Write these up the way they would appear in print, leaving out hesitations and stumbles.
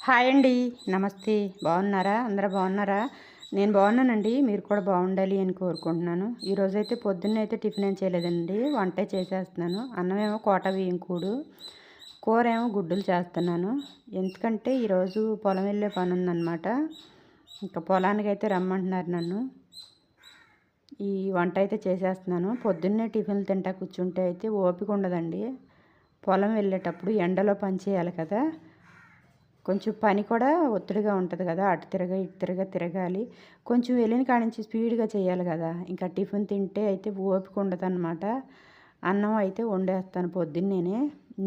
Hi అండి. నమస్తే. బాగున్నారా? అందరూ బాగున్నారా? నేను బాగున్నానండి. మీరు కూడా బాగుండాలి అని కోరుకుంటున్నాను. ఈరోజైతే పొద్దున్నైతే టిఫిన్ ఏం చేయలేదండి. వంటే చేసేస్తున్నాను. అన్నమేమో కోట బియ్యం కూడు, కూర ఏమో గుడ్డులు చేస్తున్నాను. ఎందుకంటే ఈరోజు పొలం వెళ్ళే పని ఉందన్నమాట. ఇంకా పొలానికైతే రమ్మంటున్నారు నన్ను. ఈ వంట అయితే చేసేస్తున్నాను. పొద్దున్నే టిఫిన్లు తింటా కూర్చుంటే అయితే ఓపిక ఉండదండి. పొలం వెళ్ళేటప్పుడు ఎండలో పని చేయాలి కదా, కొంచెం పని కూడా ఒత్తిడిగా ఉంటుంది కదా, అటు ఇటు తిరగాలి. కొంచెం వెళ్ళిన కాడ నుంచి స్పీడ్గా చేయాలి కదా. ఇంకా టిఫిన్ తింటే అయితే ఓపిక ఉండదన్నమాట. అన్నం అయితే వండేస్తాను పొద్దున్నేనే.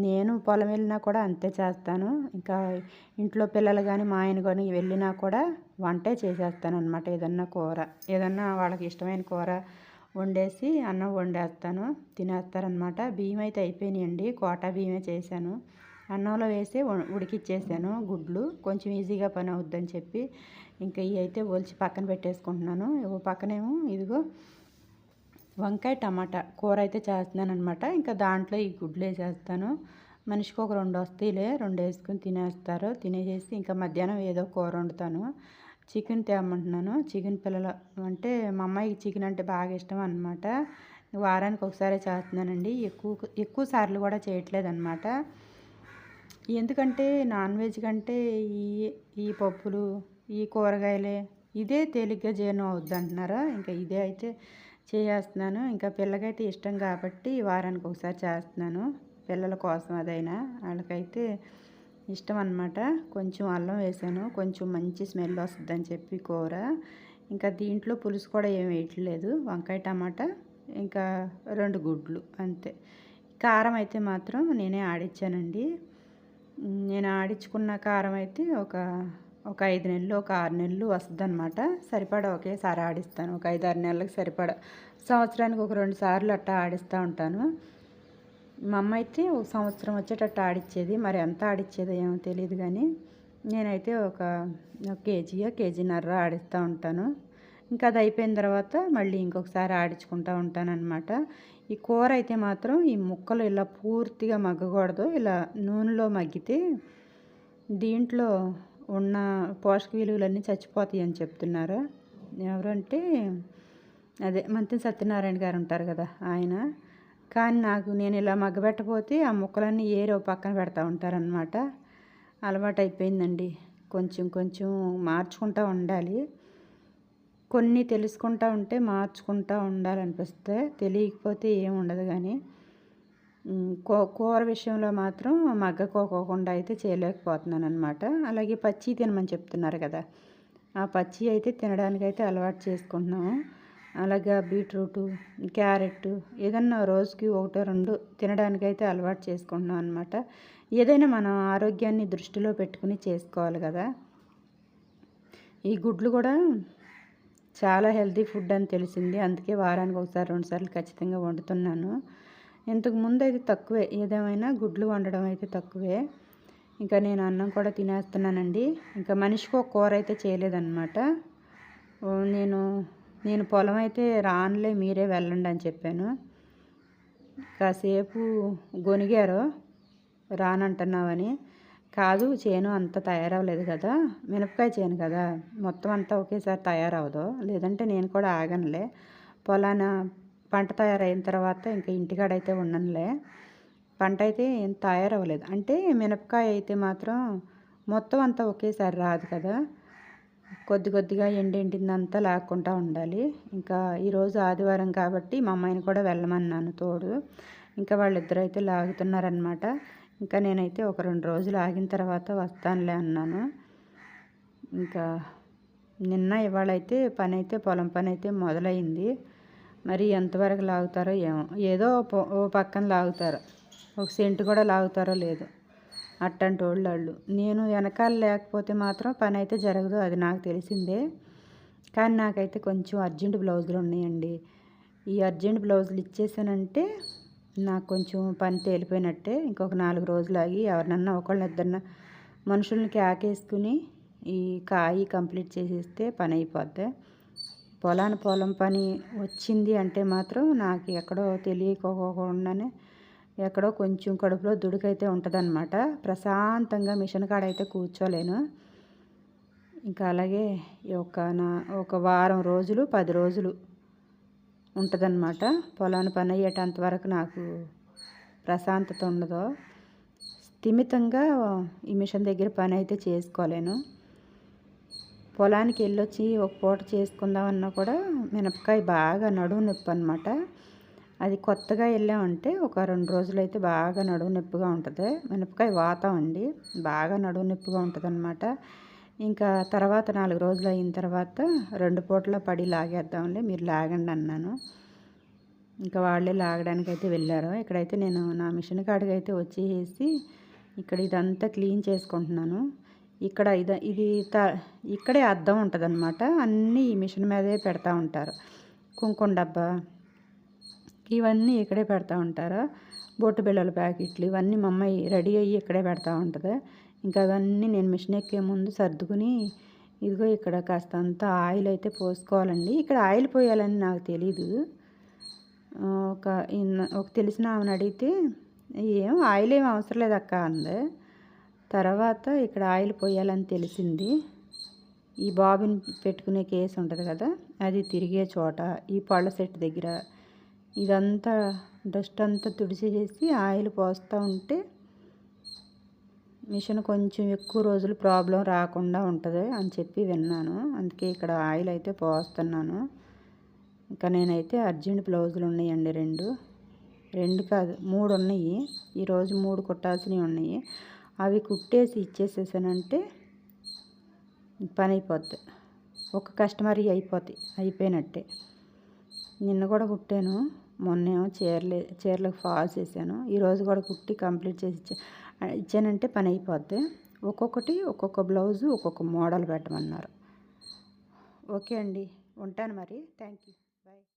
నేను పొలం వెళ్ళినా కూడా అంతే చేస్తాను. ఇంకా ఇంట్లో పిల్లలు కానీ మా ఆయన కానీ వెళ్ళినా కూడా వంటే చేసేస్తాను అనమాట. ఏదన్నా వాళ్ళకి ఇష్టమైన కూర వండేసి అన్నం వండేస్తాను, తినేస్తారనమాట. బియ్యం అయితే అయిపోయినాయండి. కోటా బియ్యమే చేశాను. అన్నంలో వేసి ఉడికిచ్చేసాను గుడ్లు. కొంచెం ఈజీగా పని అవుద్దని చెప్పి ఇంకా ఇవి అయితే ఒలిచి పక్కన పెట్టేసుకుంటున్నాను. పక్కనేమో ఇదిగో వంకాయ టమాటా కూర అయితే చేస్తున్నాను అనమాట. ఇంకా దాంట్లో ఈ గుడ్లు వేసేస్తాను. మనిషికి ఒక 2 వస్తాయిలే, 2 వేసుకుని తినేస్తారు. తినేసేసి ఇంకా మధ్యాహ్నం ఏదో కూర వండుతాను. చికెన్ తేమంటున్నాను. చికెన్ పిల్లలు అంటే మా అమ్మాయికి చికెన్ అంటే బాగా ఇష్టం అనమాట. వారానికి ఒకసారి చేస్తున్నానండి. ఎక్కువ సార్లు కూడా చేయట్లేదు అనమాట. ఎందుకంటే నాన్ వెజ్ కంటే ఈ ఈ పప్పులు, ఈ కూరగాయలే ఇదే తేలిగ్గా జీర్ణం అవుద్ది అంటున్నారు. ఇంకా ఇదే అయితే చేస్తున్నాను. ఇంకా పిల్లకైతే ఇష్టం కాబట్టి వారానికి ఒకసారి చేస్తున్నాను. పిల్లల కోసం అదైనా వాళ్ళకైతే ఇష్టం అన్నమాట. కొంచెం అల్లం వేసాను, కొంచెం మంచి స్మెల్ వస్తుందని చెప్పి కూర. ఇంకా దీంట్లో పులుసు కూడా ఏం వేయట్లేదు. వంకాయ టమాటా ఇంకా 2 గుడ్లు అంతే. కారం అయితే మాత్రం నేనే ఆడిచ్చానండి. నేను ఆడించుకున్న కారం అయితే ఒక 5 నెలలు, ఒక 6 నెలలు వస్తుందన్నమాట. సరిపడా ఒకేసారి ఆడిస్తాను. ఒక 5, 6 నెలలకు సరిపడా. సంవత్సరానికి ఒక 2 సార్లు అట్టా ఆడిస్తూ ఉంటాను. మా అమ్మ అయితే ఒక సంవత్సరం వచ్చేటట్టు ఆడిచ్చేది. మరి ఎంత ఆడిచ్చేదో ఏమో తెలియదు కానీ నేనైతే ఒక కేజీన్నర ఆడిస్తూ ఉంటాను. ఇంకా అది అయిపోయిన తర్వాత మళ్ళీ ఇంకొకసారి ఆడించుకుంటూ ఉంటానన్నమాట. ఈ కూర అయితే మాత్రం ఈ ముక్కలు ఇలా పూర్తిగా మగ్గకూడదు. ఇలా నూనెలో మగ్గితే దీంట్లో ఉన్న పోషక విలువలన్నీ చచ్చిపోతాయి అని చెప్తున్నారు. ఎవరంటే అదే మంత్రి సత్యనారాయణ గారు ఉంటారు కదా ఆయన. కానీ నేను ఇలా మగ్గబెట్టకపోతే ఆ ముక్కలన్నీ ఏరో పక్కన పెడతా ఉంటారనమాట. అలవాటు అయిపోయిందండి. కొంచెం కొంచెం మార్చుకుంటూ ఉండాలి. కొన్ని తెలుసుకుంటూ ఉంటే మార్చుకుంటూ ఉండాలనిపిస్తే, తెలియకపోతే ఏం ఉండదు కానీ కూర విషయంలో మాత్రం మగ్గకోకుండా అయితే చేయలేకపోతున్నాను అనమాట. అలాగే పచ్చి తినమని చెప్తున్నారు కదా, ఆ పచ్చి అయితే తినడానికైతే అలవాటు చేసుకుంటున్నాము. అలాగే బీట్రూటు, క్యారెట్ ఏదన్నా రోజుకి 1, 2 తినడానికైతే అలవాటు చేసుకుంటున్నాం అనమాట. ఏదైనా మన ఆరోగ్యాన్ని దృష్టిలో పెట్టుకుని చేసుకోవాలి కదా. ఈ గుడ్లు కూడా చాలా హెల్తీ ఫుడ్ అని తెలిసింది. అందుకే వారానికి ఒకసారి 2 సార్లు ఖచ్చితంగా వండుతున్నాను. ఇంతకు ముందు అయితే తక్కువే, ఏదేమైనా గుడ్లు వండడం అయితే తక్కువే. ఇంకా నేను అన్నం కూడా తినేస్తున్నానండి. ఇంకా మనిషికి ఒక కూర అయితే చేయలేదన్నమాట. నేను పొలం అయితే రానులే, మీరే వెళ్ళండి అని చెప్పాను. కాసేపు గొనిగారు రానంటున్నావని. కాదు, చేను అంత తయారవ్వలేదు కదా, మినపకాయ చేను కదా, మొత్తం అంతా ఒకేసారి తయారవదు. లేదంటే నేను కూడా ఆగనులే. పొలాన పంట తయారైన తర్వాత ఇంకా ఇంటికాడైతే ఉండనులే. పంట అయితే ఏం తయారవ్వలేదు అంటే మినపకాయ అయితే మాత్రం మొత్తం అంతా ఒకేసారి రాదు కదా, కొద్దిగా ఎండిందంతా లాక్కుంటూ ఉండాలి. ఇంకా ఈరోజు ఆదివారం కాబట్టి మా అమ్మాయిని కూడా వెళ్ళమన్నాను తోడు. ఇంకా వాళ్ళిద్దరూ అయితే లాగుతున్నారనమాట. ఇంకా నేనైతే ఒక 2 రోజులు ఆగిన తర్వాత వస్తానులే అన్నాను. ఇంకా ఇవాళైతే పొలం పని అయితే మొదలైంది. మరి ఎంతవరకు లాగుతారో ఏమో. ఏదో ఓ పక్కన లాగుతారు, ఒక సెంటు కూడా లాగుతారో లేదో అట్టంటి వాళ్ళు. నేను వెనకాల లేకపోతే మాత్రం పని అయితే జరగదు, అది నాకు తెలిసిందే. కానీ నాకైతే కొంచెం అర్జెంట్ బ్లౌజులు ఉన్నాయండి. ఈ అర్జెంట్ బ్లౌజులు ఇచ్చేసానంటే నాకు కొంచెం పని తేలిపోయినట్టే. ఇంకొక 4 రోజులు ఆగి ఎవరినన్నా ఒకళ్ళనిద్దరిన మనుషుల్ని కేకేసుకుని ఈ కంప్లీట్ చేసేస్తే పని అయిపోద్ది. పొలం పని వచ్చింది అంటే మాత్రం నాకు ఎక్కడో తెలియకోకుండానే ఎక్కడో కొంచెం కడుపులో దుడుకైతే ఉంటుందన్నమాట. ప్రశాంతంగా మిషన్ కాడ అయితే కూర్చోలేను. ఇంకా అలాగే ఒక వారం రోజులు 10 రోజులు ఉంటుందన్నమాట. పొలాన్ని పని అయ్యేటంత వరకు నాకు ప్రశాంతత ఉండదు. స్థిమితంగా ఈ మిషన్ దగ్గర పని అయితే చేసుకోలేను. పొలానికి వెళ్ళొచ్చి ఒక పూట చేసుకుందామన్నా కూడా మినపకాయ బాగా నడుము నొప్పి అనమాట. అది కొత్తగా వెళ్ళామంటే ఒక 2 రోజులు అయితే బాగా నడుము నొప్పిగా ఉంటుంది. మినపకాయ వాతం అండి, బాగా నడుము నొప్పిగా ఉంటుంది అనమాట. ఇంకా తర్వాత 4 రోజులు అయిన తర్వాత 2 పూటల పడి లాగేద్దాంలే, మీరు లాగండి అన్నాను. ఇంకా వాళ్ళే లాగడానికి అయితే వెళ్ళారు. ఇక్కడైతే నేను నా మిషన్ కాడికి అయితే వచ్చేసి ఇక్కడ ఇదంతా క్లీన్ చేసుకుంటున్నాను. ఇక్కడ ఇక్కడే అద్దం ఉంటుందన్నమాట. అన్నీ ఈ మిషన్ మీదే పెడతా ఉంటారు. కుంకుమ డబ్బా ఇవన్నీ ఇక్కడే పెడతా ఉంటారు. బొట్టు బిళ్ళల ప్యాకెట్లు ఇవన్నీ మా అమ్మాయి రెడీ అయ్యి ఇక్కడే పెడతా ఉంటుంది. ఇంకా అవన్నీ నేను మిషన్ ఎక్కే ముందు సర్దుకుని, ఇదిగో ఇక్కడ కాస్త అంతా ఆయిల్ అయితే పోసుకోవాలండి. ఇక్కడ ఆయిల్ పోయాలని నాకు తెలీదు. ఒక తెలిసిన ఆమెను అడిగితే ఆయిల్ ఏం అవసరం లేదు అక్క అంది. తర్వాత ఇక్కడ ఆయిల్ పోయాలని తెలిసింది. ఈ బాబిన్ పెట్టుకునే కేసు ఉంటుంది కదా, అది తిరిగే చోట, ఈ పళ్ళ సెట్ దగ్గర ఇదంతా డస్ట్ అంతా తుడిచేసి ఆయిల్ పోస్తూ ఉంటే మిషన్ కొంచెం ఎక్కువ రోజులు ప్రాబ్లం రాకుండా ఉంటుంది అని చెప్పి విన్నాను. అందుకే ఇక్కడ ఆయిల్ అయితే పోస్తున్నాను. ఇంకా నేనైతే అర్జెంట్ బ్లౌజులు ఉన్నాయండి, 2 కాదు 3 ఉన్నాయి. ఈరోజు 3 కుట్టాల్సినవి ఉన్నాయి. అవి కుట్టేసి ఇచ్చేసేసానంటే పని అయిపోద్ది. ఒక కస్టమర్ అయిపోయినట్టే. నిన్న కూడా కుట్టాను, మొన్నేమో చీరలకు ఫాల్స్ వేసాను. ఈరోజు కూడా కుట్టి కంప్లీట్ చేసి ఇచ్చానంటే పని అయిపోద్ది. ఒక్కొక్క బ్లౌజు ఒక్కొక్క మోడల్ పెట్టమన్నారు. ఓకే అండి, ఉంటాను మరి. Thank you. బాయ్.